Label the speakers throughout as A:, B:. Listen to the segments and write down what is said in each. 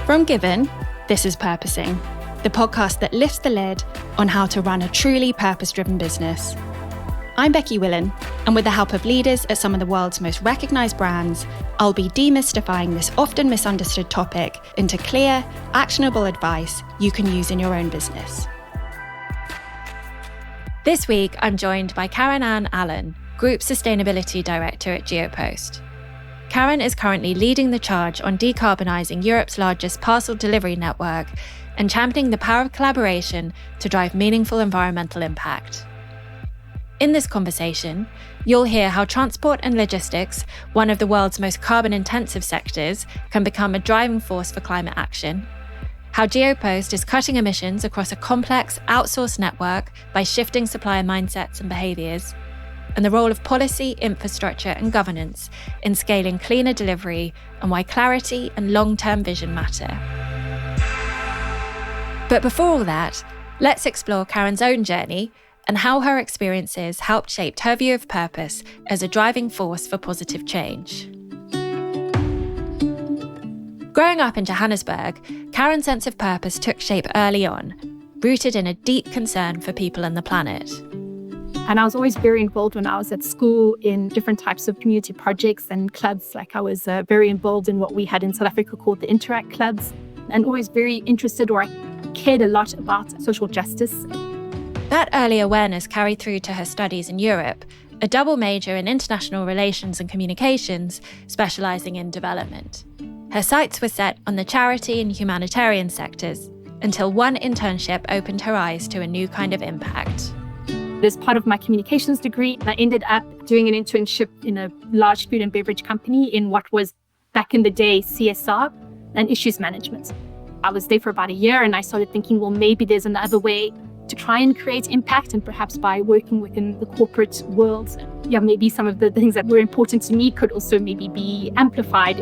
A: From Given, this is Purposing, the podcast that lifts the lid on how to run a truly purpose-driven business. I'm Becky Willen, and with the help of leaders at some of the world's most recognised brands, I'll be demystifying this often misunderstood topic into clear, actionable advice you can use in your own business. This week, I'm joined by Caryn-Ann Allen, Group Sustainability Director at Geopost. Caryn is currently leading the charge on decarbonising Europe's largest parcel delivery network and championing the power of collaboration to drive meaningful environmental impact. In this conversation, you'll hear how transport and logistics, one of the world's most carbon-intensive sectors, can become a driving force for climate action, how Geopost is cutting emissions across a complex, outsourced network by shifting supplier mindsets and behaviours, and the role of policy, infrastructure and governance in scaling cleaner delivery and why clarity and long-term vision matter. But before all that, let's explore Caryn's own journey and how her experiences helped shape her view of purpose as a driving force for positive change. Growing up in Johannesburg, Caryn's sense of purpose took shape early on, rooted in a deep concern for people and the planet.
B: And I was always very involved when I was at school in different types of community projects and clubs. Like I was very involved in what we had in South Africa called the Interact clubs, and always very interested, or I cared a lot about social justice.
A: That early awareness carried through to her studies in Europe, a double major in international relations and communications, specialising in development. Her sights were set on the charity and humanitarian sectors, until one internship opened her eyes to a new kind of impact.
B: As part of my communications degree, I ended up doing an internship in a large food and beverage company in what was, back in the day, CSR and issues management. I was there for about a year and I started thinking, well, maybe there's another way to try and create impact, and perhaps by working within the corporate world, maybe some of the things that were important to me could also maybe be amplified.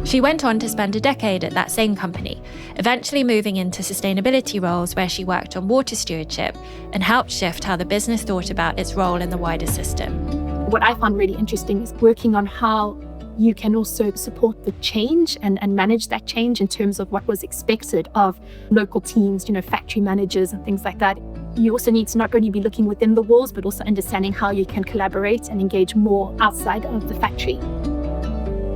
A: She went on to spend a decade at that same company, eventually moving into sustainability roles where she worked on water stewardship and helped shift how the business thought about its role in the wider system.
B: What I found really interesting is working on how you can also support the change and manage that change in terms of what was expected of local teams, factory managers and things like that. You also need to not only be looking within the walls, but also understanding how you can collaborate and engage more outside of the factory.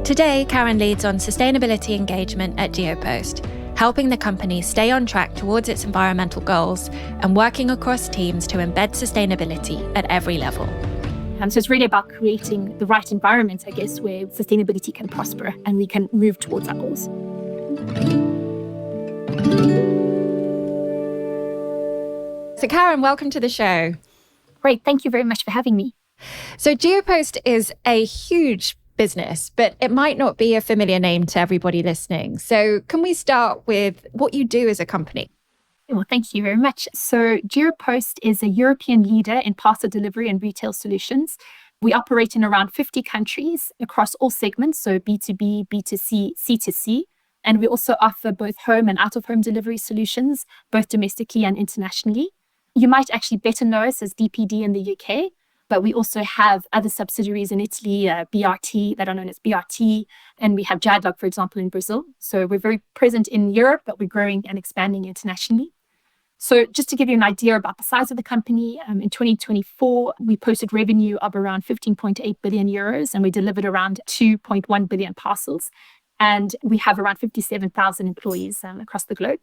A: Today, Caryn leads on sustainability engagement at Geopost, helping the company stay on track towards its environmental goals and working across teams to embed sustainability at every level.
B: So it's really about creating the right environment, I guess, where sustainability can prosper and we can move towards our goals.
A: So Caryn, welcome to the show.
B: Great, thank you very much for having me.
A: So Geopost is a huge business, but it might not be a familiar name to everybody listening. So can we start with what you do as a company?
B: Well, thank you very much. So Geopost is a European leader in parcel delivery and retail solutions. We operate in around 50 countries across all segments, so B2B, B2C, C2C. And we also offer both home and out-of-home delivery solutions, both domestically and internationally. You might actually better know us as DPD in the UK, but we also have other subsidiaries in Italy, BRT, that are known as BRT, and we have Jadlog, for example, in Brazil. So we're very present in Europe, but we're growing and expanding internationally. So just to give you an idea about the size of the company, in 2024, we posted revenue of around 15.8 billion euros, and we delivered around 2.1 billion parcels. And we have around 57,000 employees across the globe.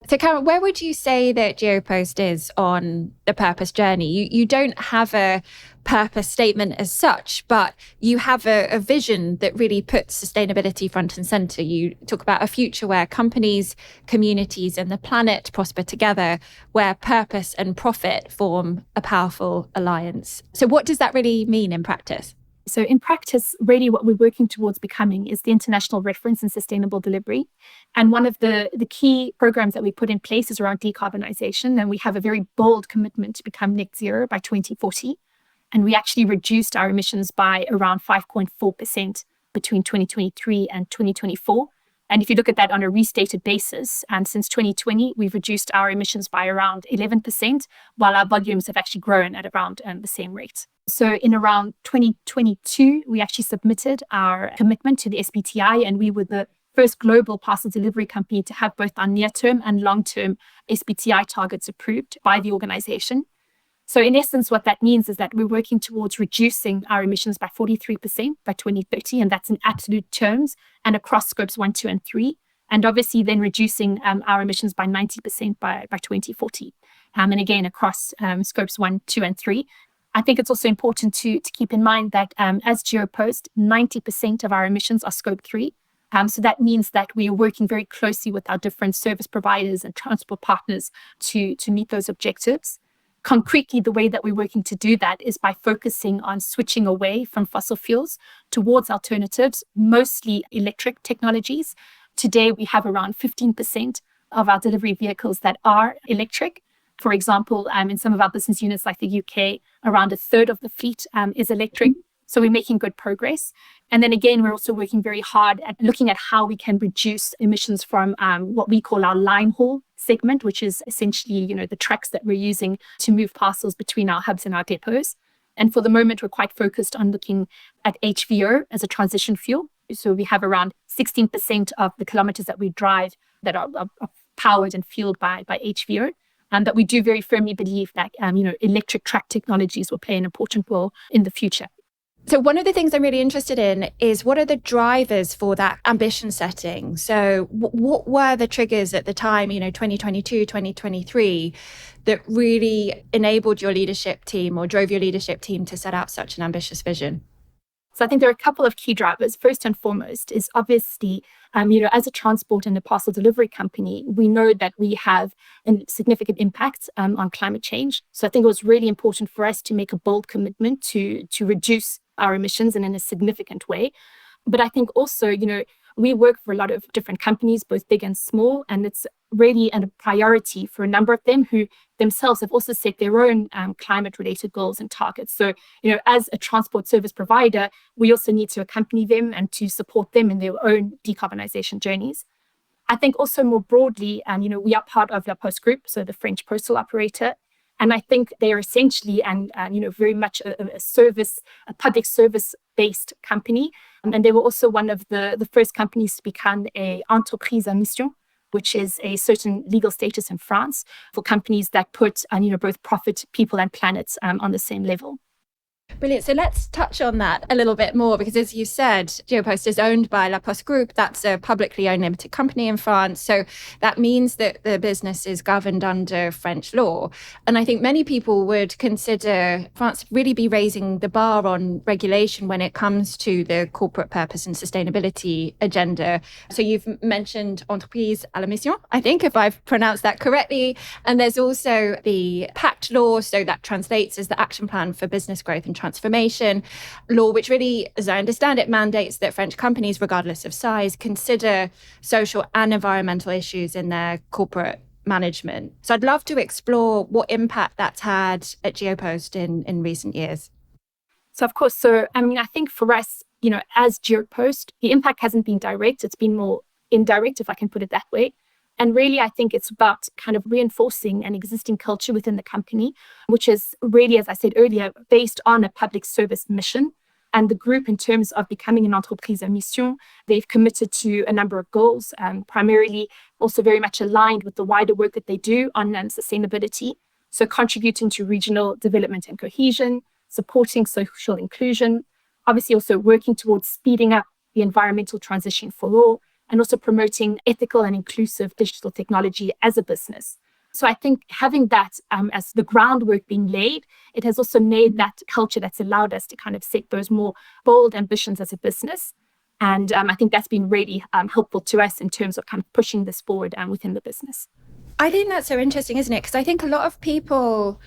A: So Caryn, where would you say that Geopost is on the purpose journey? You don't have a purpose statement as such, but you have a vision that really puts sustainability front and centre. You talk about a future where companies, communities and the planet prosper together, where purpose and profit form a powerful alliance. So what does that really mean in practice?
B: So in practice, really what we're working towards becoming is the international reference in sustainable delivery. And one of the key programs that we put in place is around decarbonisation. And we have a very bold commitment to become net zero by 2040. And we actually reduced our emissions by around 5.4% between 2023 and 2024. And if you look at that on a restated basis, and since 2020, we've reduced our emissions by around 11%, while our volumes have actually grown at around the same rate. So in around 2022, we actually submitted our commitment to the SBTi, and we were the first global parcel delivery company to have both our near-term and long-term SBTI targets approved by the organization. So in essence, what that means is that we're working towards reducing our emissions by 43% by 2030, and that's in absolute terms and across scopes 1, 2, and 3. And obviously then reducing our emissions by 90% by 2040. And again, across scopes 1, 2, and 3. I think it's also important to keep in mind that as Geopost, 90% of our emissions are scope 3. So that means that we are working very closely with our different service providers and transport partners to meet those objectives. Concretely, the way that we're working to do that is by focusing on switching away from fossil fuels towards alternatives, mostly electric technologies. Today, we have around 15% of our delivery vehicles that are electric. For example, in some of our business units like the UK, around a third of the fleet is electric. So we're making good progress. And then again, we're also working very hard at looking at how we can reduce emissions from what we call our line haul segment, which is essentially, the trucks that we're using to move parcels between our hubs and our depots. And for the moment, we're quite focused on looking at HVO as a transition fuel. So we have around 16% of the kilometers that we drive that are powered and fueled by HVO. But we do very firmly believe that, electric truck technologies will play an important role in the future.
A: So one of the things I'm really interested in is what are the drivers for that ambition setting? So what were the triggers at the time, 2022, 2023, that really enabled your leadership team or drove your leadership team to set out such an ambitious vision?
B: So I think there are a couple of key drivers. First and foremost is obviously, as a transport and a parcel delivery company, we know that we have a significant impact on climate change. So I think it was really important for us to make a bold commitment to reduce our emissions and in a significant way. But I think also, we work for a lot of different companies, both big and small, and it's really a priority for a number of them who themselves have also set their own climate-related goals and targets. So, as a transport service provider, we also need to accompany them and to support them in their own decarbonization journeys. I think also more broadly, we are part of La Poste Group, so the French postal operator. And I think they are essentially very much a public service-based company. And they were also one of the first companies to become an entreprise à mission, which is a certain legal status in France for companies that put both profit, people, and planet on the same level.
A: Brilliant. So let's touch on that a little bit more, because as you said, Geopost is owned by La Poste Group. That's a publicly owned limited company in France. So that means that the business is governed under French law. And I think many people would consider France really be raising the bar on regulation when it comes to the corporate purpose and sustainability agenda. So you've mentioned entreprise à la mission, I think, if I've pronounced that correctly. And there's also the PACT law. So that translates as the Action Plan for Business Growth and Transformation law, which really, as I understand it, mandates that French companies, regardless of size, consider social and environmental issues in their corporate management. So I'd love to explore what impact that's had at Geopost in recent years.
B: So of course, I think for us, as Geopost, the impact hasn't been direct. It's been more indirect, if I can put it that way. And really, I think it's about kind of reinforcing an existing culture within the company, which is really, as I said earlier, based on a public service mission. And the group, in terms of becoming an entreprise à mission, they've committed to a number of goals, primarily also very much aligned with the wider work that they do on sustainability. So contributing to regional development and cohesion, supporting social inclusion, obviously also working towards speeding up the environmental transition for all, and also promoting ethical and inclusive digital technology as a business. So I think having that as the groundwork being laid, it has also made that culture that's allowed us to kind of set those more bold ambitions as a business. And I think that's been really helpful to us in terms of kind of pushing this forward within the business.
A: I think that's so interesting, isn't it? Because I think a lot of people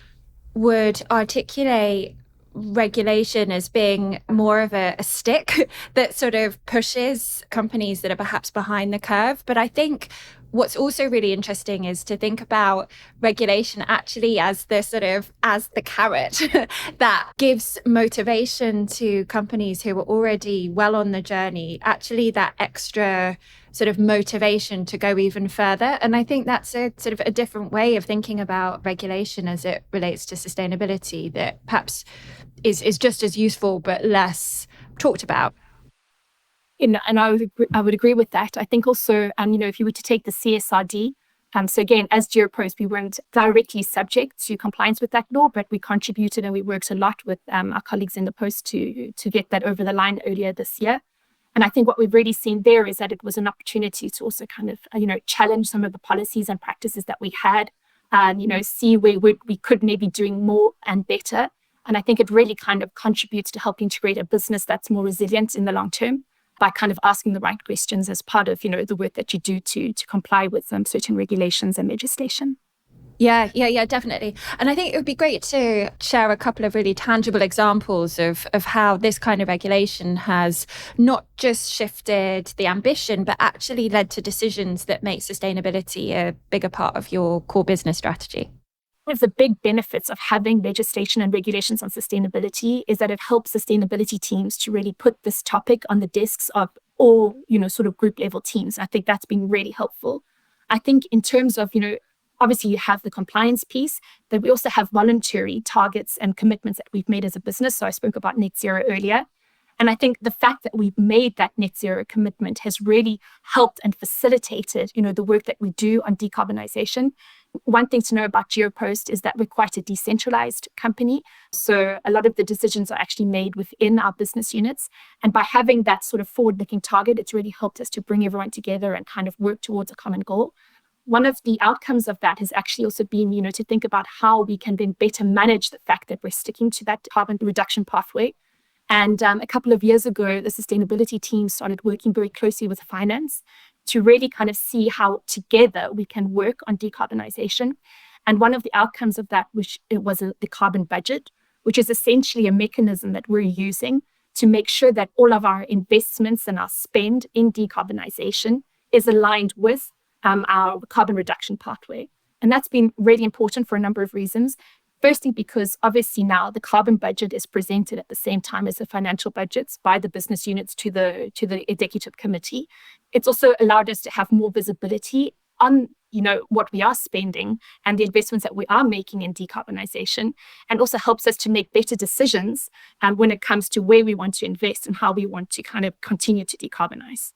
A: would articulate regulation as being more of a stick that sort of pushes companies that are perhaps behind the curve. But I think what's also really interesting is to think about regulation actually as the carrot that gives motivation to companies who are already well on the journey, actually that extra sort of motivation to go even further. And I think that's a sort of a different way of thinking about regulation as it relates to sustainability that perhaps is just as useful but less talked about.
B: And I would agree with that. I think also, if you were to take the CSRD, so again, as Geopost, we weren't directly subject to compliance with that law, but we contributed and we worked a lot with our colleagues in the Post to get that over the line earlier this year. And I think what we've really seen there is that it was an opportunity to also kind of, challenge some of the policies and practices that we had and, see where we could maybe doing more and better. And I think it really kind of contributes to helping to create a business that's more resilient in the long term by kind of asking the right questions as part of, the work that you do to comply with certain regulations and legislation.
A: Yeah, definitely. And I think it would be great to share a couple of really tangible examples of how this kind of regulation has not just shifted the ambition, but actually led to decisions that make sustainability a bigger part of your core business strategy.
B: One of the big benefits of having legislation and regulations on sustainability is that it helps sustainability teams to really put this topic on the desks of all, sort of group level teams. I think that's been really helpful. I think in terms of, obviously you have the compliance piece, but we also have voluntary targets and commitments that we've made as a business. So I spoke about net zero earlier. And I think the fact that we've made that net zero commitment has really helped and facilitated, the work that we do on decarbonisation. One thing to know about Geopost is that we're quite a decentralized company. So a lot of the decisions are actually made within our business units. And by having that sort of forward-looking target, it's really helped us to bring everyone together and kind of work towards a common goal. One of the outcomes of that has actually also been, to think about how we can then better manage the fact that we're sticking to that carbon reduction pathway. And a couple of years ago, the sustainability team started working very closely with finance to really kind of see how together we can work on decarbonisation. And one of the outcomes of that, which it was the carbon budget, which is essentially a mechanism that we're using to make sure that all of our investments and our spend in decarbonisation is aligned with our carbon reduction pathway. And that's been really important for a number of reasons. Firstly, because obviously now the carbon budget is presented at the same time as the financial budgets by the business units to the executive committee. It's also allowed us to have more visibility on, what we are spending and the investments that we are making in decarbonisation, and also helps us to make better decisions when it comes to where we want to invest and how we want to kind of continue to decarbonise.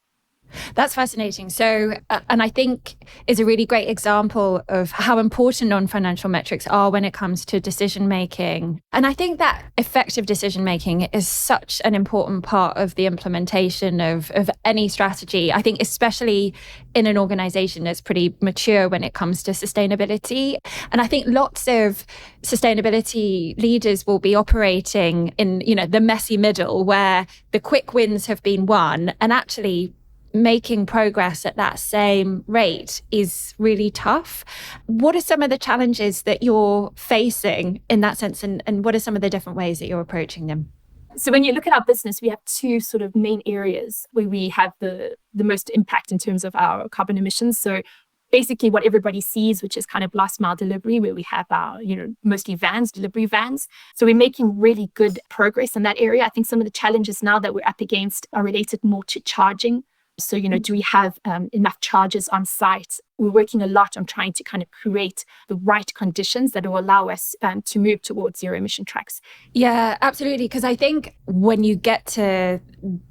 A: That's fascinating. So, and I think is a really great example of how important non-financial metrics are when it comes to decision making. And I think that effective decision making is such an important part of the implementation of any strategy. I think especially in an organization that's pretty mature when it comes to sustainability. And I think lots of sustainability leaders will be operating in, the messy middle where the quick wins have been won, and actually making progress at that same rate is really tough. What are some of the challenges that you're facing in that sense, and what are some of the different ways that you're approaching them?
B: So when you look at our business, we have two sort of main areas where we have the most impact in terms of our carbon emissions. So basically what everybody sees, which is kind of last mile delivery, where we have our, mostly vans, delivery vans. So we're making really good progress in that area. I think some of the challenges now that we're up against are related more to charging. So, do we have enough chargers on site? We're working a lot on trying to kind of create the right conditions that will allow us to move towards zero emission trucks.
A: Yeah, absolutely. Because I think when you get to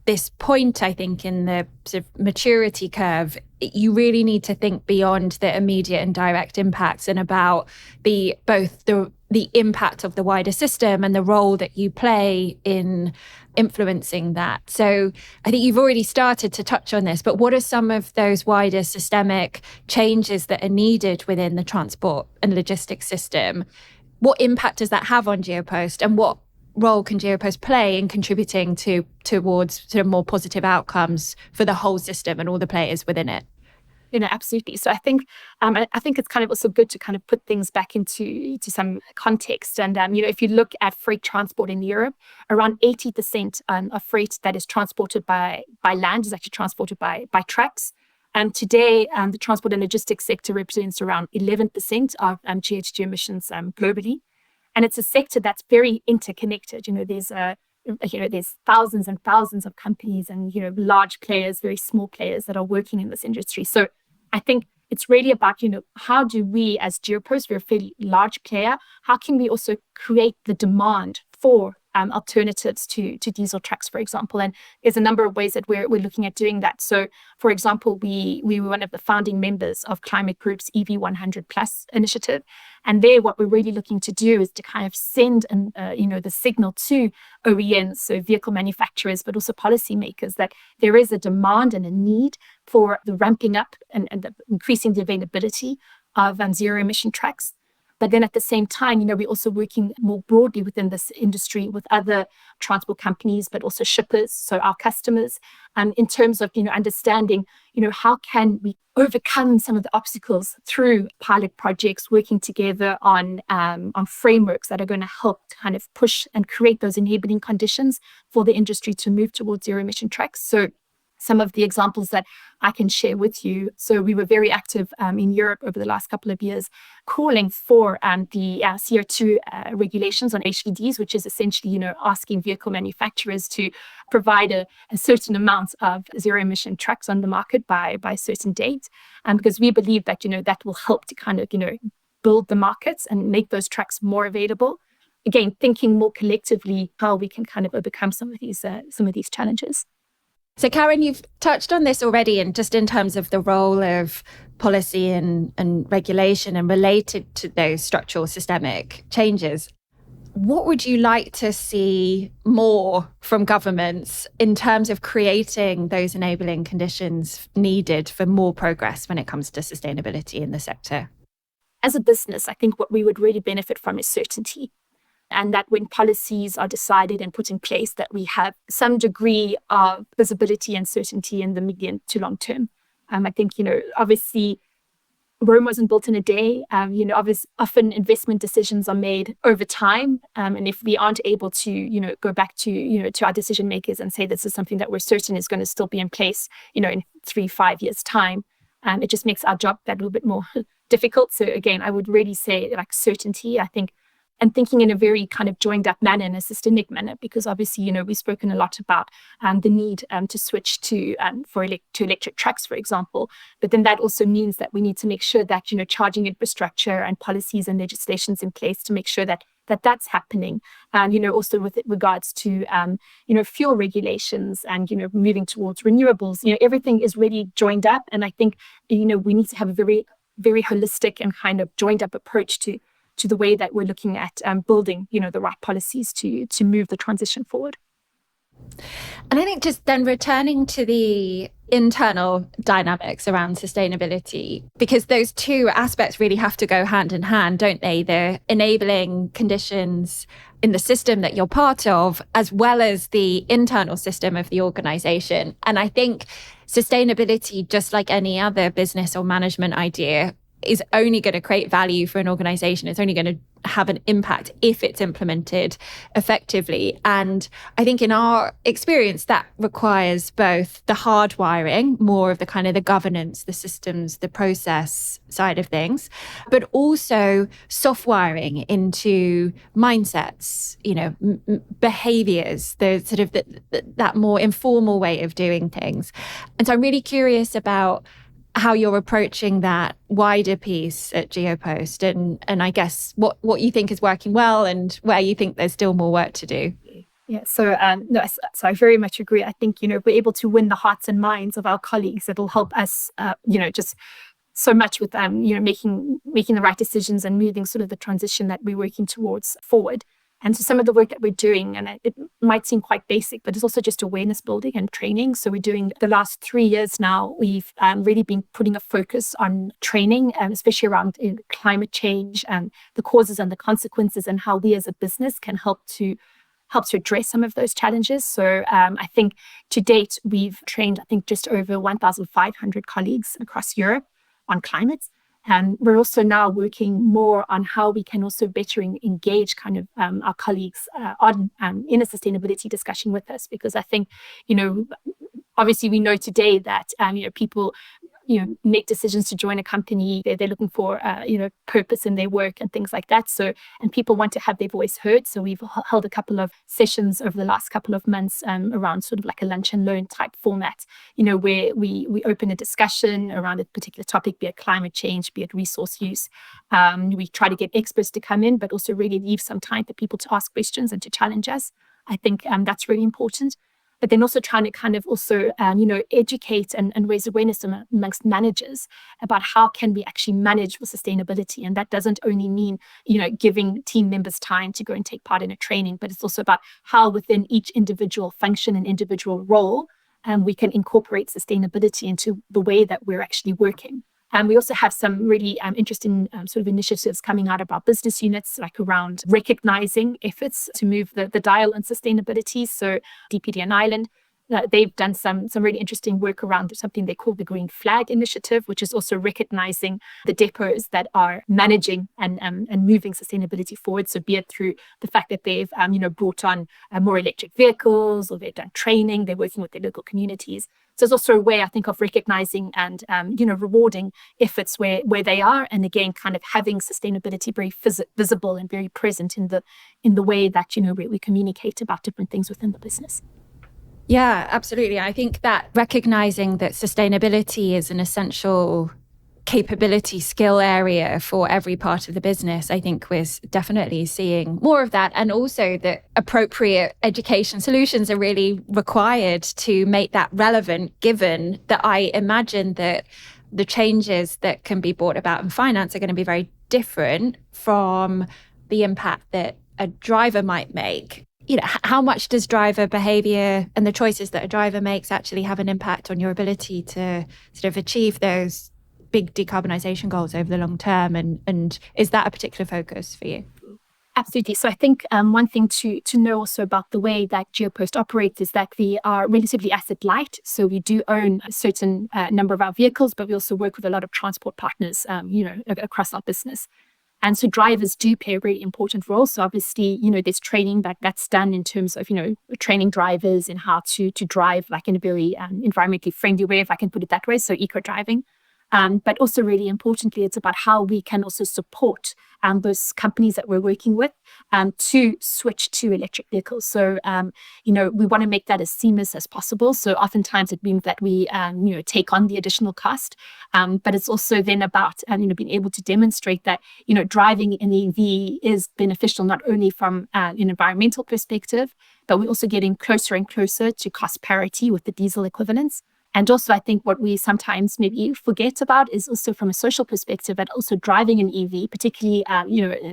A: this point, I think in the sort of maturity curve, you really need to think beyond the immediate and direct impacts and about both the impact of the wider system and the role that you play in influencing that. So I think you've already started to touch on this, but what are some of those wider systemic changes that are needed within the transport and logistics system? What impact does that have on Geopost, and what role can Geopost play in contributing towards sort of more positive outcomes for the whole system and all the players within it?
B: Absolutely. So I think it's kind of also good to kind of put things back into some context. And if you look at freight transport in Europe, around 80% of freight that is transported by land is actually transported by trucks. And today, the transport and logistics sector represents around 11% of GHG emissions globally, and it's a sector that's very interconnected. There's thousands and thousands of companies and, large players, very small players that are working in this industry. So I think it's really about, how do we as Geopost, we're a fairly large player, how can we also create the demand for alternatives to diesel trucks, for example. And there's a number of ways that we're looking at doing that. So, for example, we were one of the founding members of Climate Group's EV100 Plus initiative. And there, what we're really looking to do is to kind of send the signal to OEMs, so vehicle manufacturers, but also policymakers, that there is a demand and a need for the ramping up and increasing the availability of zero emission trucks. But then at the same time, we're also working more broadly within this industry with other transport companies, but also shippers, so our customers, in terms of, understanding, how can we overcome some of the obstacles through pilot projects, working together on frameworks that are going to help kind of push and create those enabling conditions for the industry to move towards zero emission trucks. So some of the examples that I can share with you. So we were very active in Europe over the last couple of years, calling for the CO2 regulations on HVDs, which is essentially, asking vehicle manufacturers to provide a certain amount of zero emission trucks on the market by a certain date. Because we believe that, that will help to kind of, build the markets and make those trucks more available. Again, thinking more collectively how we can kind of overcome some of these challenges.
A: So, Caryn, you've touched on this already, and just in terms of the role of policy and regulation and related to those structural systemic changes. What would you like to see more from governments in terms of creating those enabling conditions needed for more progress when it comes to sustainability in the sector?
B: As a business, I think what we would really benefit from is certainty. And that when policies are decided and put in place, that we have some degree of visibility and certainty in the medium to long term. I think, obviously, Rome wasn't built in a day. Often investment decisions are made over time. And if we aren't able to, go back to, to our decision makers and say this is something that we're certain is going to still be in place, in 3-5 years' time, it just makes our job that little bit more difficult. So again, I would really say certainty, I think, and thinking in a very kind of joined up manner, in a systemic manner, because obviously, we've spoken a lot about the need to switch to electric trucks, for example. But then that also means that we need to make sure that, charging infrastructure and policies and legislations in place to make sure that that's happening. And, also with regards to, fuel regulations and, moving towards renewables, everything is really joined up. And I think, we need to have a very, very holistic and kind of joined up approach to the way that we're looking at building, the right policies to move the transition forward.
A: And I think just then returning to the internal dynamics around sustainability, because those two aspects really have to go hand in hand, don't they? The enabling conditions in the system that you're part of, as well as the internal system of the organization. And I think sustainability, just like any other business or management idea, is only going to create value for an organization. It's only going to have an impact if it's implemented effectively. And I think in our experience, that requires both the hardwiring, more of the kind of the governance, the systems, the process side of things, but also soft wiring into mindsets, behaviors, the sort of that more informal way of doing things. And so I'm really curious about how you're approaching that wider piece at Geopost, and I guess what you think is working well and where you think there's still more work to do.
B: Yeah, so I very much agree. I think, we're able to win the hearts and minds of our colleagues. It'll help us, just so much with, making the right decisions and moving sort of the transition that we're working towards forward. And so some of the work that we're doing, and it might seem quite basic, but it's also just awareness building and training. So we're doing the last 3 years now, we've really been putting a focus on training, especially around climate change and the causes and the consequences, and how we as a business can help to address some of those challenges. So I think to date, we've trained, just over 1,500 colleagues across Europe on climate. And we're also now working more on how we can also better engage kind of our colleagues in a sustainability discussion with us, because I think, obviously we know today that, people make decisions to join a company. They're looking for, purpose in their work and things like that. So, and people want to have their voice heard. So we've held a couple of sessions over the last couple of months around sort of like a lunch and learn type format, where we open a discussion around a particular topic, be it climate change, be it resource use. We try to get experts to come in, but also really leave some time for people to ask questions and to challenge us. I think that's really important. But then also trying to kind of also, educate and raise awareness amongst managers about how can we actually manage for sustainability. And that doesn't only mean, giving team members time to go and take part in a training, but it's also about how within each individual function and individual role, we can incorporate sustainability into the way that we're actually working. And we also have some really interesting sort of initiatives coming out of our business units, like around recognizing efforts to move the dial on sustainability. So DPD in Ireland, they've done some really interesting work around something they call the Green Flag Initiative, which is also recognizing the depots that are managing and moving sustainability forward. So be it through the fact that they've brought on more electric vehicles, or they've done training, they're working with their local communities. So it's also a way, I think, of recognizing and rewarding efforts where they are, and again, kind of having sustainability very visible and very present in the way that we communicate about different things within the business.
A: Yeah, absolutely. I think that recognizing that sustainability is an essential capability skill area for every part of the business, I think we're definitely seeing more of that. And also that appropriate education solutions are really required to make that relevant, given that I imagine that the changes that can be brought about in finance are going to be very different from the impact that a driver might make. How much does driver behaviour and the choices that a driver makes actually have an impact on your ability to sort of achieve those big decarbonisation goals over the long term? And is that a particular focus for you?
B: Absolutely. So I think one thing to know also about the way that Geopost operates is that we are relatively asset light. So we do own a certain number of our vehicles, but we also work with a lot of transport partners, across our business. And so drivers do play a really important role. So obviously, there's training that's done in terms of, training drivers in how to drive like in a very environmentally friendly way, if I can put it that way. So eco-driving. But also really importantly, it's about how we can also support those companies that we're working with to switch to electric vehicles. So, we want to make that as seamless as possible. So oftentimes it means that we, take on the additional cost. But it's also then about, being able to demonstrate that, driving an EV is beneficial, not only from an environmental perspective, but we're also getting closer and closer to cost parity with the diesel equivalents. And also, I think what we sometimes maybe forget about is also from a social perspective, that also driving an EV, particularly, an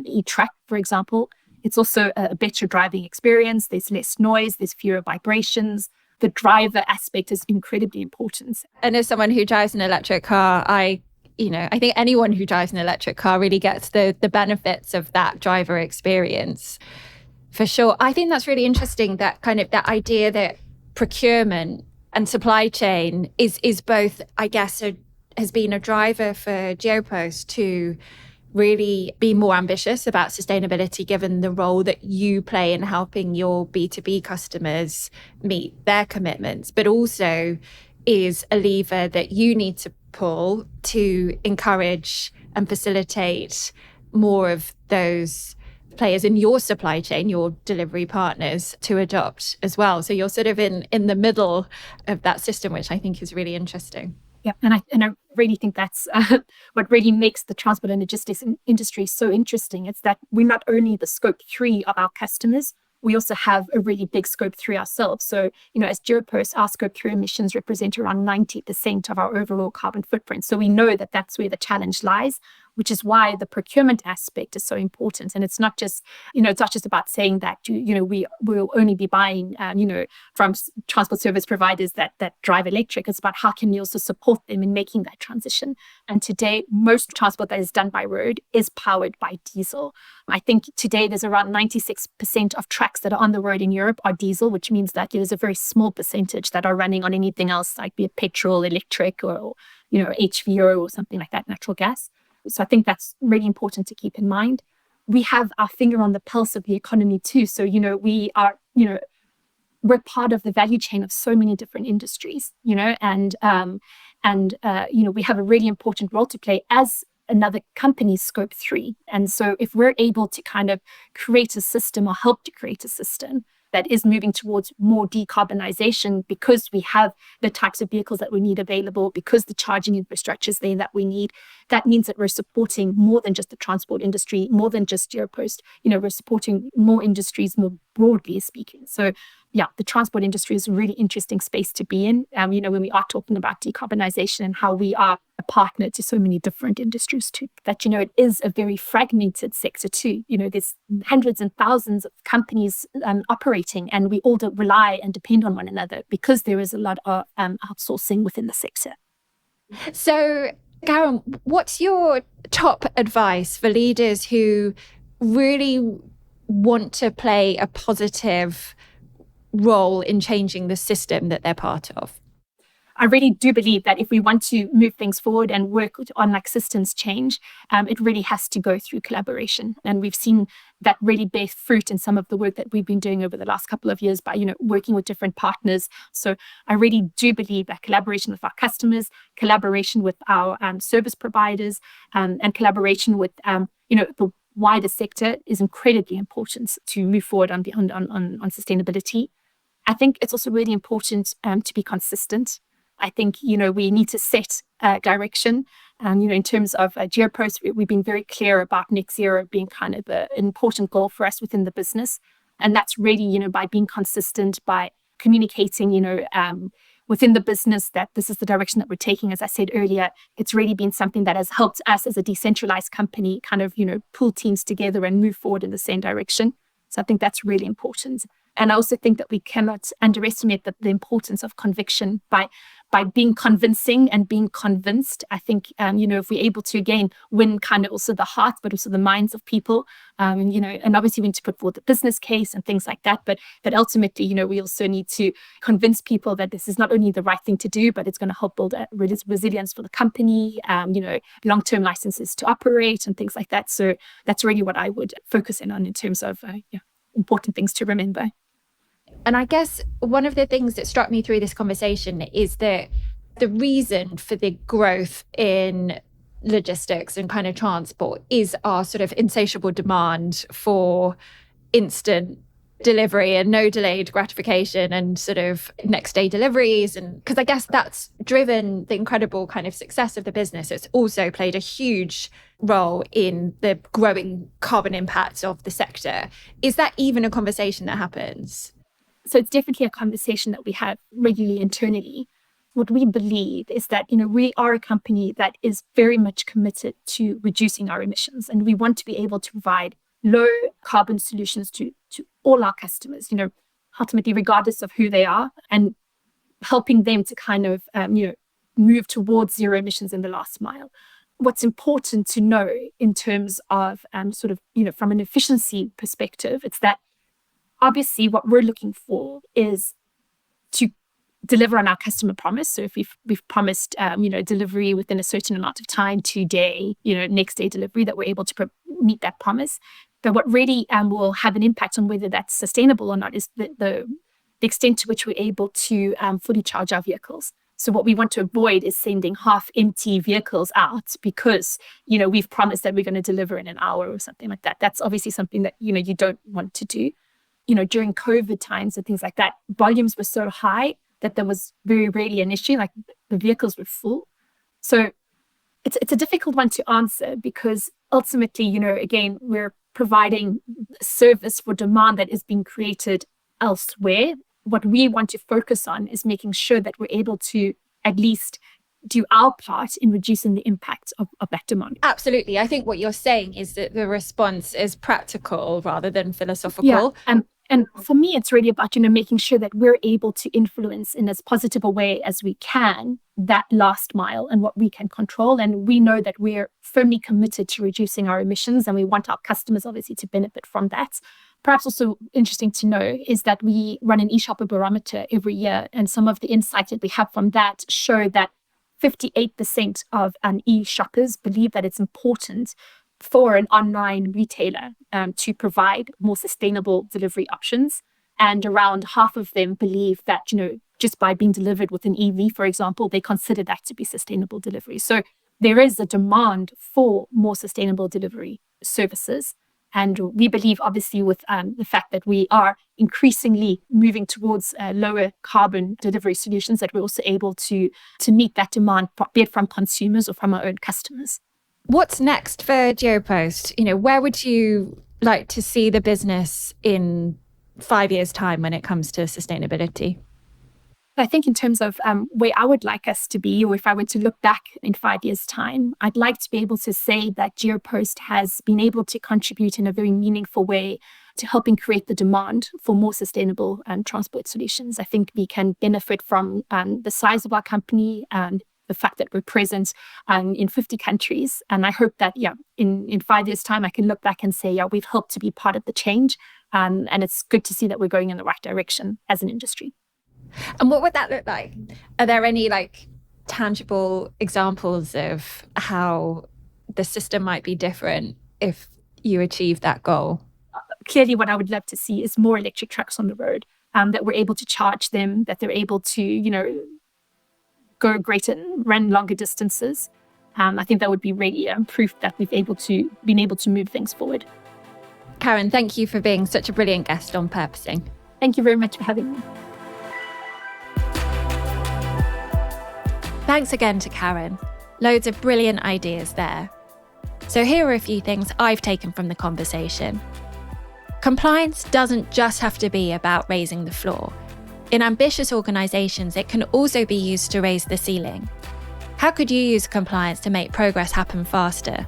B: e-truck, for example, it's also a better driving experience. There's less noise, there's fewer vibrations. The driver aspect is incredibly important.
A: And as someone who drives an electric car, I think anyone who drives an electric car really gets the benefits of that driver experience, for sure. I think that's really interesting, that kind of that idea that procurement and supply chain is both, I guess, has been a driver for Geopost to really be more ambitious about sustainability, given the role that you play in helping your B2B customers meet their commitments, but also is a lever that you need to pull to encourage and facilitate more of those players in your supply chain, your delivery partners, to adopt as well. So you're sort of in the middle of that system, which I think is really interesting.
B: Yeah, and I really think that's what really makes the transport and logistics industry so interesting. It's that we're not only the scope 3 of our customers, we also have a really big scope 3 ourselves. So, as Geopost, our scope 3 emissions represent around 90% of our overall carbon footprint. So we know that that's where the challenge lies, which is why the procurement aspect is so important. And it's not just, it's not just about saying that, we will only be buying, from transport service providers that drive electric. It's about how can we also support them in making that transition. And today, most transport that is done by road is powered by diesel. I think today there's around 96% of trucks that are on the road in Europe are diesel, which means that there's a very small percentage that are running on anything else, like be it petrol, electric, or, HVO or something like that, natural gas. So I think that's really important to keep in mind. We have our finger on the pulse of the economy too. So, we we're part of the value chain of so many different industries, we have a really important role to play as another company's scope 3. And so if we're able to kind of create a system or help to create a system that is moving towards more decarbonization, because we have the types of vehicles that we need available, because the charging infrastructure is there that we need, that means that we're supporting more than just the transport industry, more than just Geopost. We're supporting more industries more broadly speaking. So yeah, the transport industry is a really interesting space to be in. When we are talking about decarbonization and how we are a partner to so many different industries too, that, it is a very fragmented sector too. There's hundreds and thousands of companies operating, and we all rely and depend on one another because there is a lot of outsourcing within the sector.
A: So, Caryn, what's your top advice for leaders who really want to play a positive role in changing the system that they're part of?
B: I really do believe that if we want to move things forward and work on systems change, it really has to go through collaboration. And we've seen that really bear fruit in some of the work that we've been doing over the last couple of years by, working with different partners. So I really do believe that collaboration with our customers, collaboration with our service providers, and collaboration with, the wider sector is incredibly important to move forward on sustainability. I think it's also really important to be consistent. I think, we need to set direction. In terms of Geopost, we've been very clear about net zero being kind of an important goal for us within the business. And that's really, by being consistent, by communicating, within the business that this is the direction that we're taking. As I said earlier, it's really been something that has helped us as a decentralized company kind of, pull teams together and move forward in the same direction. So I think that's really important. And I also think that we cannot underestimate the importance of conviction by being convincing and being convinced. I think, if we're able to, again, win kind of also the hearts, but also the minds of people, and obviously we need to put forward the business case and things like that. But ultimately, we also need to convince people that this is not only the right thing to do, but it's going to help build resilience for the company, long-term licenses to operate and things like that. So that's really what I would focus in terms of important things to remember.
A: And I guess one of the things that struck me through this conversation is that the reason for the growth in logistics and kind of transport is our sort of insatiable demand for instant delivery and no delayed gratification and sort of next day deliveries. And because I guess that's driven the incredible kind of success of the business. It's also played a huge role in the growing carbon impacts of the sector. Is that even a conversation that happens?
B: So it's definitely a conversation that we have regularly internally. What we believe is that, we are a company that is very much committed to reducing our emissions, and we want to be able to provide low carbon solutions to all our customers, ultimately, regardless of who they are, and helping them to kind of, move towards zero emissions in the last mile. What's important to know in terms of from an efficiency perspective, it's that obviously what we're looking for is to deliver on our customer promise. So if we've promised, delivery within a certain amount of time, today, next day delivery, that we're able to meet that promise. But what really will have an impact on whether that's sustainable or not is the extent to which we're able to fully charge our vehicles. So what we want to avoid is sending half empty vehicles out because, we've promised that we're going to deliver in an hour or something like that. That's obviously something that, you don't want to do. During COVID times and things like that, volumes were so high that there was very rarely an issue, like the vehicles were full. So it's a difficult one to answer because ultimately, again, we're providing service for demand that is being created elsewhere. What we want to focus on is making sure that we're able to at least do our part in reducing the impact of that demand.
A: Absolutely. I think what you're saying is that the response is practical rather than philosophical.
B: Yeah. And for me, it's really about, making sure that we're able to influence in as positive a way as we can that last mile and what we can control. And we know that we're firmly committed to reducing our emissions, and we want our customers obviously to benefit from that. Perhaps also interesting to know is that we run an e-shopper barometer every year, and some of the insights that we have from that show that 58% of e-shoppers believe that it's important for an online retailer to provide more sustainable delivery options. And around half of them believe that, just by being delivered with an EV, for example, they consider that to be sustainable delivery. So there is a demand for more sustainable delivery services. And we believe, obviously, with the fact that we are increasingly moving towards lower carbon delivery solutions, that we're also able to meet that demand, be it from consumers or from our own customers.
A: What's next for Geopost? Where would you like to see the business in 5 years' time when it comes to sustainability?
B: I think in terms of where I would like us to be, or if I were to look back in 5 years' time, I'd like to be able to say that Geopost has been able to contribute in a very meaningful way to helping create the demand for more sustainable transport solutions. I think we can benefit from the size of our company and the fact that we're present in 50 countries. And I hope that, in 5 years' time, I can look back and say, we've helped to be part of the change. And it's good to see that we're going in the right direction as an industry.
A: And what would that look like? Are there any tangible examples of how the system might be different if you achieve that goal?
B: Clearly, what I would love to see is more electric trucks on the road, that we're able to charge them, that they're able to, go greater, run longer distances. I think that would be really proof that we've been able to move things forward.
A: Caryn, thank you for being such a brilliant guest on Purposing.
B: Thank you very much for having me.
A: Thanks again to Caryn. Loads of brilliant ideas there. So here are a few things I've taken from the conversation. Compliance doesn't just have to be about raising the floor. In ambitious organisations, it can also be used to raise the ceiling. How could you use compliance to make progress happen faster?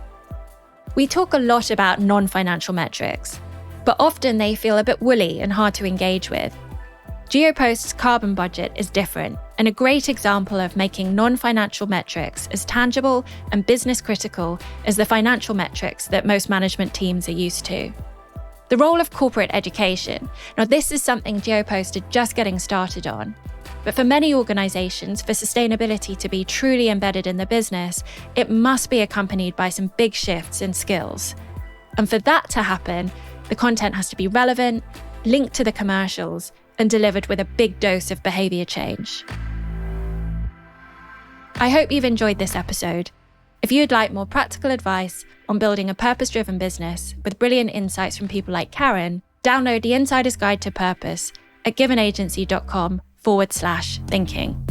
A: We talk a lot about non-financial metrics, but often they feel a bit woolly and hard to engage with. Geopost's carbon budget is different, and a great example of making non-financial metrics as tangible and business critical as the financial metrics that most management teams are used to. The role of corporate education. Now, this is something Geopost are just getting started on. But for many organisations, for sustainability to be truly embedded in the business, it must be accompanied by some big shifts in skills. And for that to happen, the content has to be relevant, linked to the commercials, and delivered with a big dose of behaviour change. I hope you've enjoyed this episode. If you'd like more practical advice on building a purpose-driven business with brilliant insights from people like Caryn, download the Insider's Guide to Purpose at givenagency.com/thinking.